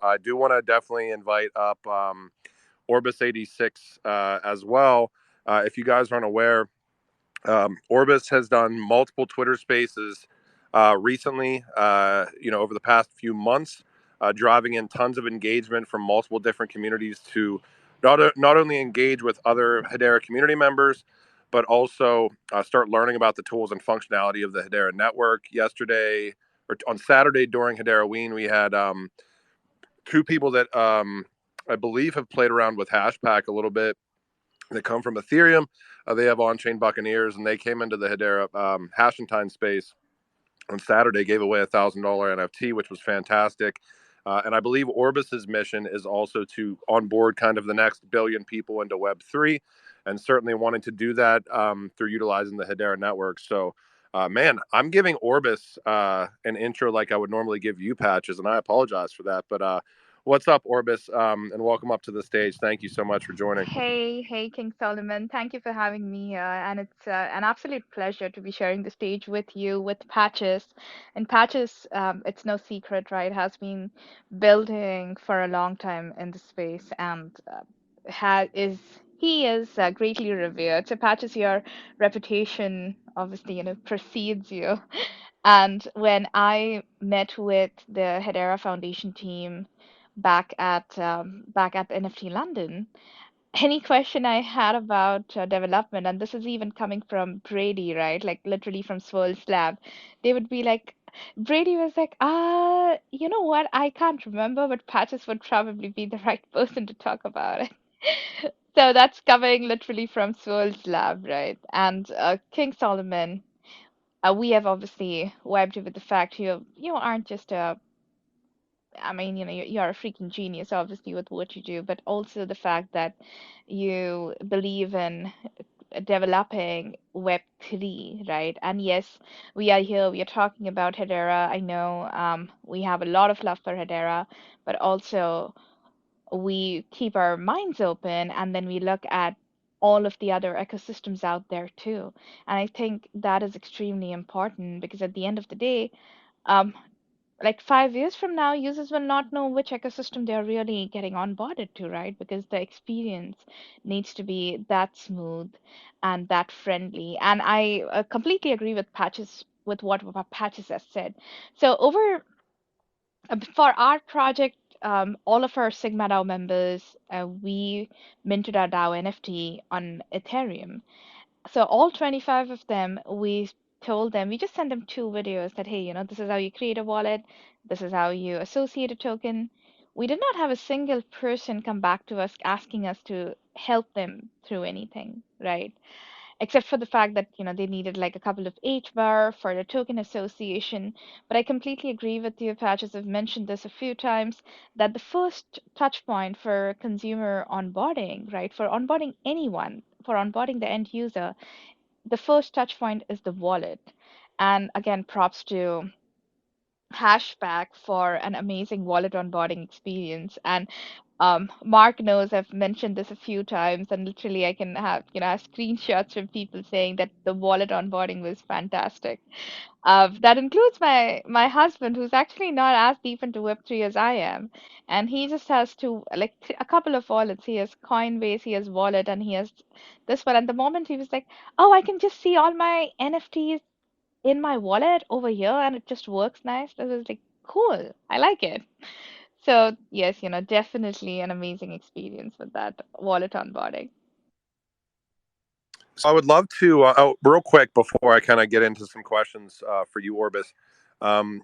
I do want to definitely invite up Orbis86 as well. If you guys aren't aware, Orbis has done multiple Twitter Spaces recently. Over the past few months, driving in tons of engagement from multiple different communities to not only engage with other Hedera community members, but also start learning about the tools and functionality of the Hedera network. Yesterday, or on Saturday during Hedera Ween, we had two people that I believe have played around with HashPack a little bit. They come from Ethereum. They have on-chain Buccaneers, and they came into the Hedera Hashentine space on Saturday. Gave away $1,000 NFT, which was fantastic. And I believe Orbis's mission is also to onboard kind of the next billion people into Web3, and certainly wanting to do that through utilizing the Hedera network. So, man, I'm giving Orbis an intro like I would normally give you, Patches, and I apologize for that. But what's up, Orbis? And welcome up to the stage. Thank you so much for joining. Hey, King Solomon. Thank you for having me here. And it's an absolute pleasure to be sharing the stage with you, with Patches. And Patches, it's no secret, right, has been building for a long time in the space and he is greatly revered. So Patches, your reputation obviously, precedes you. And when I met with the Hedera Foundation team back at NFT London, any question I had about development, and this is even coming from Brady, right? Like literally from Swirl's lab, they would be like, Brady was like, you know what? I can't remember, but Patches would probably be the right person to talk about it. So that's coming literally from Swirl's lab, right? And King Solomon, we have obviously wiped it with the fact you aren't just a I mean, you're a freaking genius, obviously, with what you do, but also the fact that you believe in developing Web3, right? And yes, we are here, we are talking about Hedera. I know we have a lot of love for Hedera, but also we keep our minds open and then we look at all of the other ecosystems out there too. And I think that is extremely important because at the end of the day, um, like 5 years from now, users will not know which ecosystem they're really getting onboarded to, right? Because the experience needs to be that smooth and that friendly. And I completely agree with what Patches has said. So over for our project, all of our Sigma DAO members, we minted our DAO NFT on Ethereum. So all 25 of them, we just sent them two videos that, hey, this is how you create a wallet, this is how you associate a token. We did not have a single person come back to us asking us to help them through anything, right? Except for the fact that, they needed like a couple of H bar for the token association. But I completely agree with you, Patches. I've mentioned this a few times that the first touch point for consumer onboarding, right, for onboarding anyone, for onboarding the end user, the first touch point is the wallet. And again, props to HashPack for an amazing wallet onboarding experience. And Mark knows I've mentioned this a few times, and literally I can have screenshots from people saying that the wallet onboarding was fantastic. That includes my husband, who's actually not as deep into Web3 as I am, and he just has a couple of wallets. He has Coinbase, he has Wallet, and he has this one. And the moment he was like, "Oh, I can just see all my NFTs in my wallet over here and it just works nice." I was like, cool, I like it. So yes, definitely an amazing experience with that wallet onboarding. So I would love to, real quick before I kind of get into some questions for you, Orbis.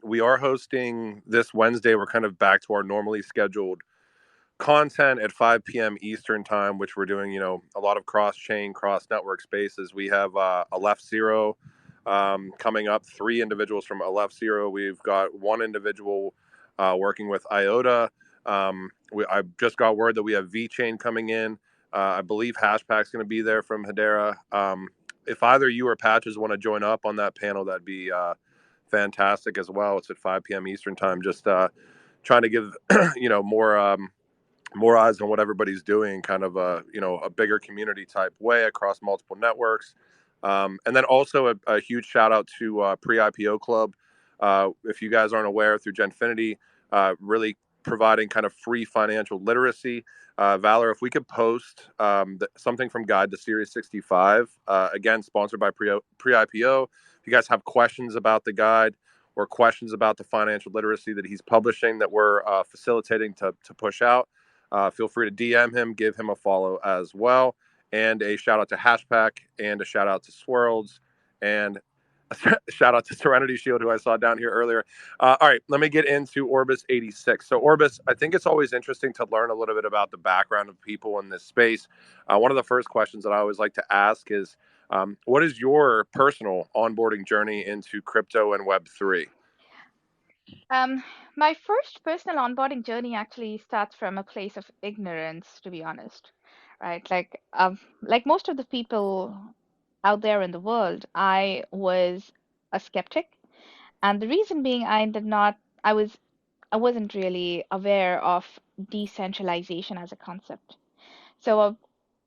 We are hosting this Wednesday. We're kind of back to our normally scheduled content at 5 p.m. Eastern time, which we're doing, a lot of cross chain, cross network spaces. We have a Left Zero coming up, three individuals from a Left Zero. We've got one individual working with IOTA. I just got word that we have V Chain coming in. I believe Hashpack's going to be there from Hedera. If either you or Patches want to join up on that panel, that'd be fantastic as well. It's at 5 p.m. Eastern time. Just trying to give more eyes on what everybody's doing, kind of a bigger community type way across multiple networks. And then also a huge shout out to Pre IPO Club. If you guys aren't aware, through Genfinity, really providing kind of free financial literacy. Valor, if we could post something from Guide to Series 65, again, sponsored by Pre IPO. If you guys have questions about the guide or questions about the financial literacy that he's publishing that we're facilitating to push out, feel free to DM him, give him a follow as well. And a shout out to HashPack and a shout out to Swirls and shout out to Serenity Shield, who I saw down here earlier. All right, let me get into Orbis86. So, Orbis, I think it's always interesting to learn a little bit about the background of people in this space. One of the first questions that I always like to ask is, what is your personal onboarding journey into crypto and Web3? Um, my first personal onboarding journey actually starts from a place of ignorance, to be honest, right? Like most of the people out there in the world, I was a skeptic, and the reason being I wasn't really aware of decentralization as a concept. So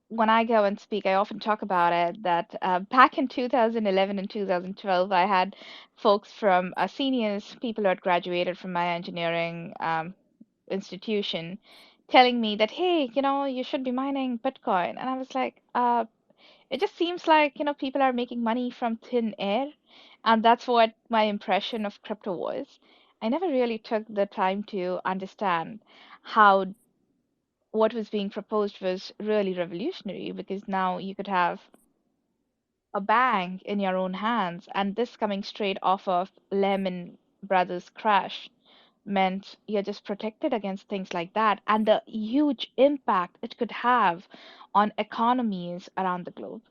when I go and speak, I often talk about it that back in 2011 and 2012, I had folks from seniors, people who had graduated from my engineering institution, telling me that, hey, you should be mining Bitcoin. And I was like, it just seems like, people are making money from thin air. And that's what my impression of crypto was. I never really took the time to understand how what was being proposed was really revolutionary because now you could have a bank in your own hands, and this coming straight off of Lehman Brothers crash meant you're just protected against things like that and the huge impact it could have on economies around the globe.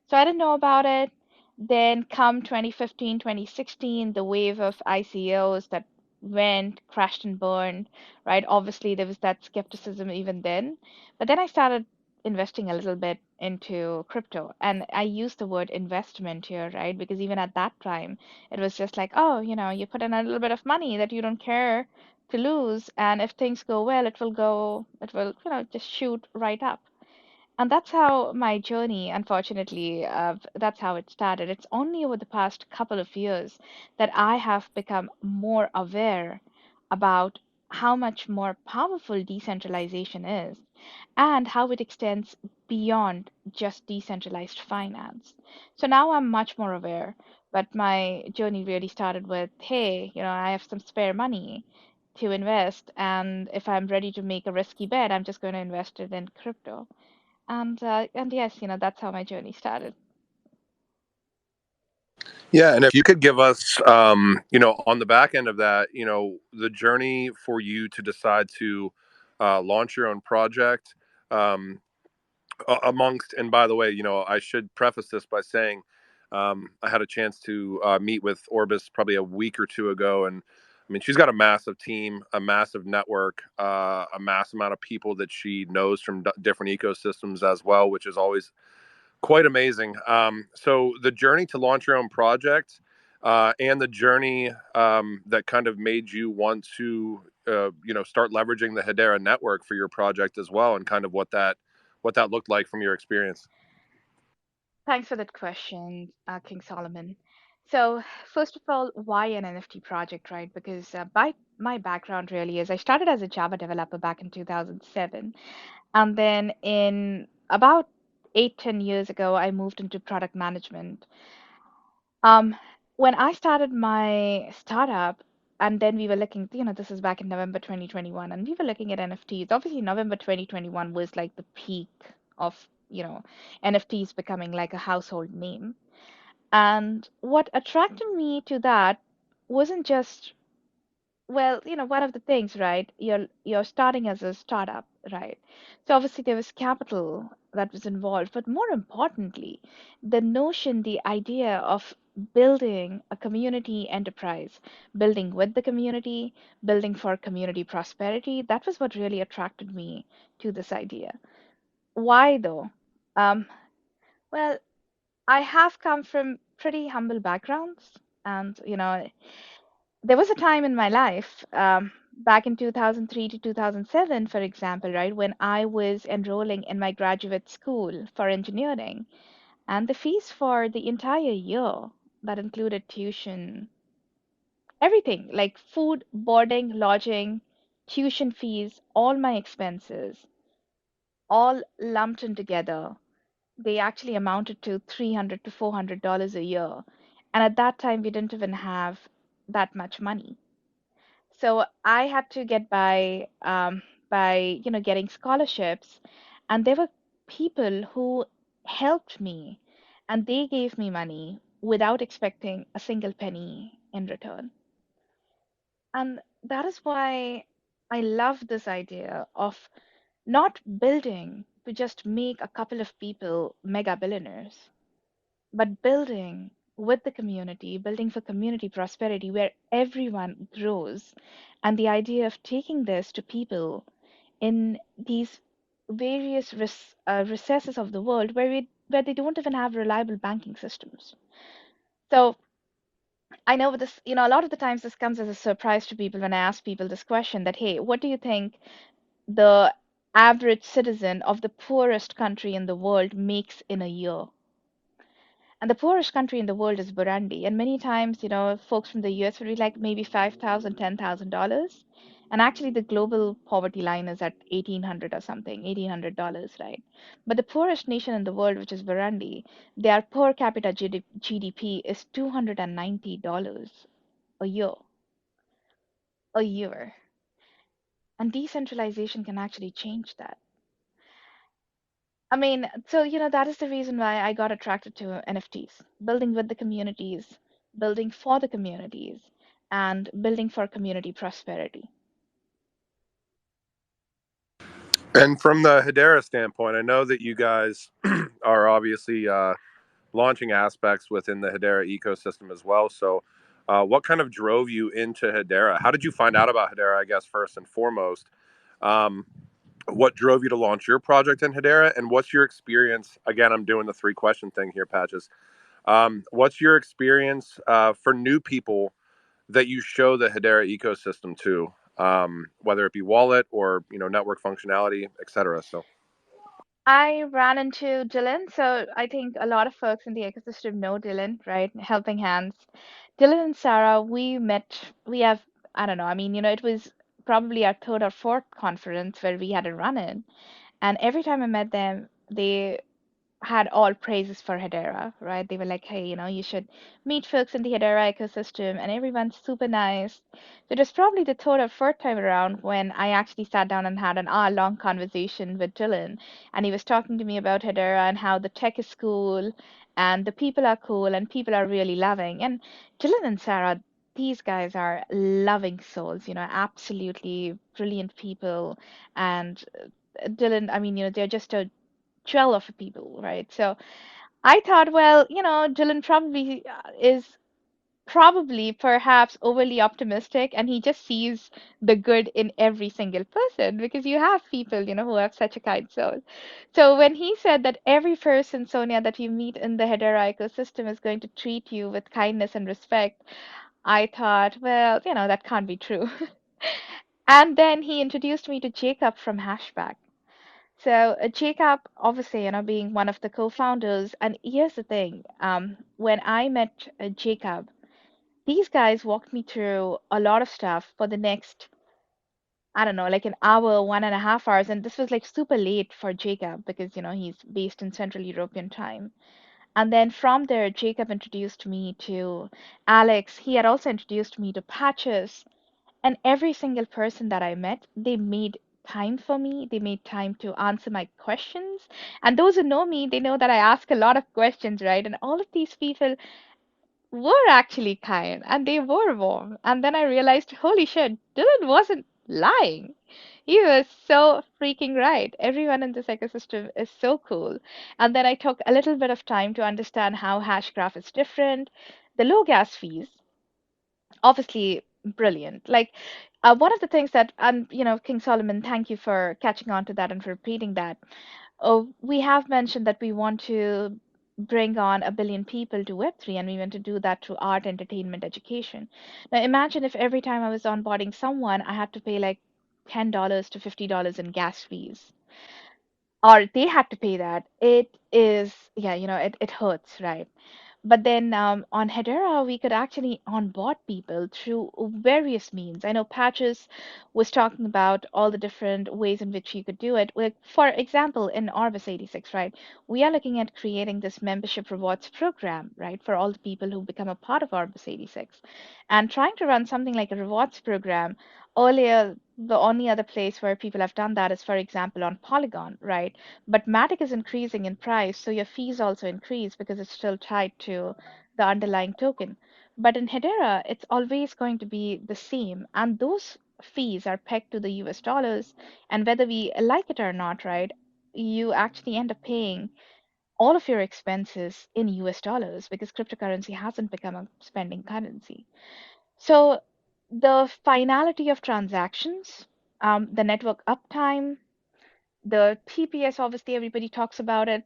So I didn't know about it. Then come 2015, 2016, the wave of ICOs that went, crashed and burned, right? Obviously, there was that skepticism even then. But then I started investing a little bit into crypto. And I use the word investment here, right? Because even at that time, it was just like, oh, you put in a little bit of money that you don't care to lose, and if things go well, it will, just shoot right up. And that's how my journey, unfortunately, that's how it started. It's only over the past couple of years that I have become more aware about how much more powerful decentralization is and how it extends beyond just decentralized finance. So now I'm much more aware, but my journey really started with, hey, I have some spare money to invest, and if I'm ready to make a risky bet, I'm just going to invest it in crypto. And yes, that's how my journey started. Yeah, and if you could give us, on the back end of that, the journey for you to decide to launch your own project, um, amongst, and by the way, I should preface this by saying I had a chance to meet with Orbis probably a week or two ago, and I mean, she's got a massive team, a massive network, a mass amount of people that she knows from different ecosystems as well, which is always quite amazing. So the journey to launch your own project, and the journey that kind of made you want to, start leveraging the Hedera network for your project as well, and kind of what that looked like from your experience. Thanks for that question, King Solomon. So, first of all, why an NFT project, right? Because by my background really is I started as a Java developer back in 2007, and then in about 8, 10 years ago, I moved into product management. Um, when I started my startup, and then we were looking, this is back in November 2021, and we were looking at NFTs. Obviously, November 2021 was like the peak of, NFTs becoming like a household name. And what attracted me to that wasn't just, well, one of the things, right? You're starting as a startup, right? So obviously there was capital that was involved, but more importantly, the notion, the idea of building a community enterprise, building with the community, building for community prosperity, that was what really attracted me to this idea. Why though? Um, well, I have come from pretty humble backgrounds, and there was a time in my life, back in 2003 to 2007, for example, right, when I was enrolling in my graduate school for engineering, and the fees for the entire year that included tuition, everything like food, boarding, lodging. tuition fees, all my expenses, all lumped in together, they actually amounted to $300 to $400 a year. And at that time, we didn't even have that much money. So I had to get by, getting scholarships, and there were people who helped me, and they gave me money without expecting a single penny in return. And that is why I love this idea of not building to just make a couple of people mega billionaires, but building with the community, building for community prosperity where everyone grows. And the idea of taking this to people in these various recesses of the world where they don't even have reliable banking systems. So I know this, a lot of the times this comes as a surprise to people when I ask people this question that, hey, what do you think the average citizen of the poorest country in the world makes in a year? And the poorest country in the world is Burundi. And many times, folks from the US would be like maybe $5,000, $10,000. And actually, the global poverty line is at 1,800 or something, $1,800, right? But the poorest nation in the world, which is Burundi, their per capita GDP is $290 a year, a year. And decentralization can actually change that. I mean, so that is the reason why I got attracted to NFTs, building with the communities, building for the communities, and building for community prosperity. And from the Hedera standpoint, I know that you guys are obviously launching aspects within the Hedera ecosystem as well. So, what kind of drove you into Hedera? How did you find out about Hedera, I guess, first and foremost? Um, what drove you to launch your project in Hedera? And what's your experience? Again, I'm doing the three question thing here, Patches. What's your experience for new people that you show the Hedera ecosystem to, whether it be wallet or network functionality, etc. So, I ran into Dylan, so I think a lot of folks in the ecosystem know Dylan, right? Helping Hands. Dylan and Sarah, we have, I don't know, I mean, it was probably our third or fourth conference where we had a run-in. And every time I met them, they had all praises for Hedera, right? They were like, hey, you should meet folks in the Hedera ecosystem, and everyone's super nice. So it was probably the third or fourth time around when I actually sat down and had an hour-long conversation with Dylan, and he was talking to me about Hedera and how the tech is cool, and the people are cool, and people are really loving. And Dylan and Sarah, these guys are loving souls, absolutely brilliant people. And Dylan, I mean, they're just a 12 of people, right? So I thought, well, Dylan probably is probably perhaps overly optimistic and he just sees the good in every single person because you have people, who have such a kind soul. So when he said that every person, Sonia, that you meet in the Hedera ecosystem is going to treat you with kindness and respect, I thought, well, that can't be true. And then he introduced me to Jacob from HashPack. So Jacob, obviously, being one of the co-founders, and here's the thing, when I met Jacob, these guys walked me through a lot of stuff for the next, I don't know, like an hour, 1.5 hours, and this was like super late for Jacob because, he's based in Central European time. And then from there, Jacob introduced me to Alex. He had also introduced me to Patches, and every single person that I met, they made time for me. They made time to answer my questions. And those who know me, they know that I ask a lot of questions, right? And all of these people were actually kind and they were warm. And then I realized, holy shit, Dylan wasn't lying. He was so freaking right. Everyone in this ecosystem is so cool. And then I took a little bit of time to understand how Hashgraph is different, the low gas fees, obviously brilliant. Like one of the things that, and King Solomon, thank you for catching on to that and for repeating that. We have mentioned that we want to bring on 1 billion people to Web3, and we want to do that through art, entertainment, education. Now, imagine if every time I was onboarding someone, I had to pay like $10 to $50 in gas fees, or they had to pay that. It is, yeah, it hurts, right? But then on Hedera, we could actually onboard people through various means. I know Patches was talking about all the different ways in which you could do it. Like, for example, in Orbis86, right, we are looking at creating this membership rewards program, right, for all the people who become a part of Orbis86. And trying to run something like a rewards program earlier, the only other place where people have done that is, for example, on Polygon, right? But Matic is increasing in price, so your fees also increase because it's still tied to the underlying token. But in Hedera, it's always going to be the same, and those fees are pegged to the US dollars. And whether we like it or not, right, you actually end up paying all of your expenses in US dollars because cryptocurrency hasn't become a spending currency. So the finality of transactions, the network uptime, the TPS, obviously, everybody talks about it,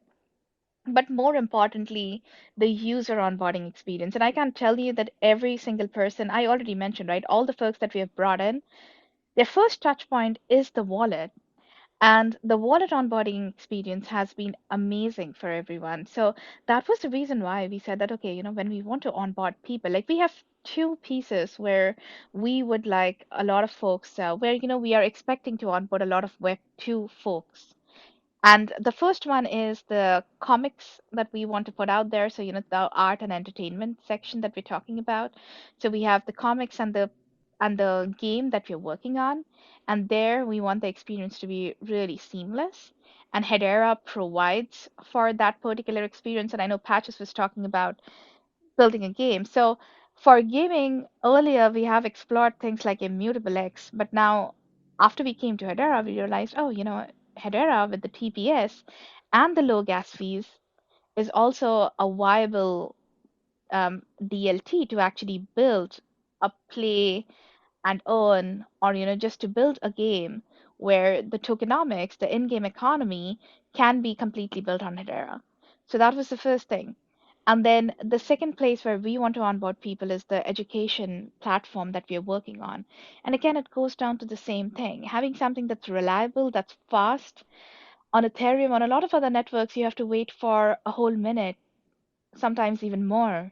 but more importantly, the user onboarding experience. And I can tell you that every single person, I already mentioned, right, all the folks that we have brought in, their first touch point is the wallet. And the wallet onboarding experience has been amazing for everyone. So that was the reason why we said that, okay, when we want to onboard people, like we have two pieces where we would like a lot of folks, where, we are expecting to onboard a lot of Web2 folks. And the first one is the comics that we want to put out there. So, the art and entertainment section that we're talking about. So we have the comics and the game that we're working on. And there we want the experience to be really seamless. And Hedera provides for that particular experience. And I know Patches was talking about building a game. So for gaming, earlier we have explored things like Immutable X, but now after we came to Hedera, we realized, oh, Hedera with the TPS and the low gas fees is also a viable DLT to actually build a play and earn, or just to build a game where the tokenomics, the in-game economy, can be completely built on Hedera. So that was the first thing. And then the second place where we want to onboard people is the education platform that we are working on. And again, it goes down to the same thing. Having something that's reliable, that's fast. On Ethereum, on a lot of other networks, you have to wait for a whole minute, sometimes even more,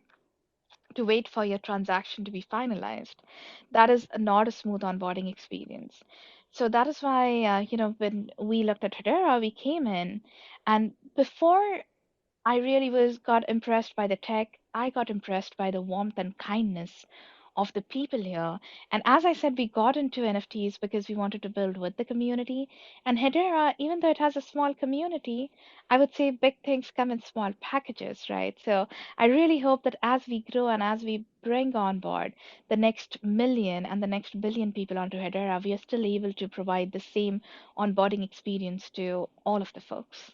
to wait for your transaction to be finalized. That is not a smooth onboarding experience. So that is why, when we looked at Hedera, we came in, and before I really was got impressed by the tech. I got impressed by the warmth and kindness of the people here. And as I said, we got into NFTs because we wanted to build with the community. And Hedera, even though it has a small community, I would say big things come in small packages, right? So I really hope that as we grow and as we bring on board the next million and the next billion people onto Hedera, we are still able to provide the same onboarding experience to all of the folks.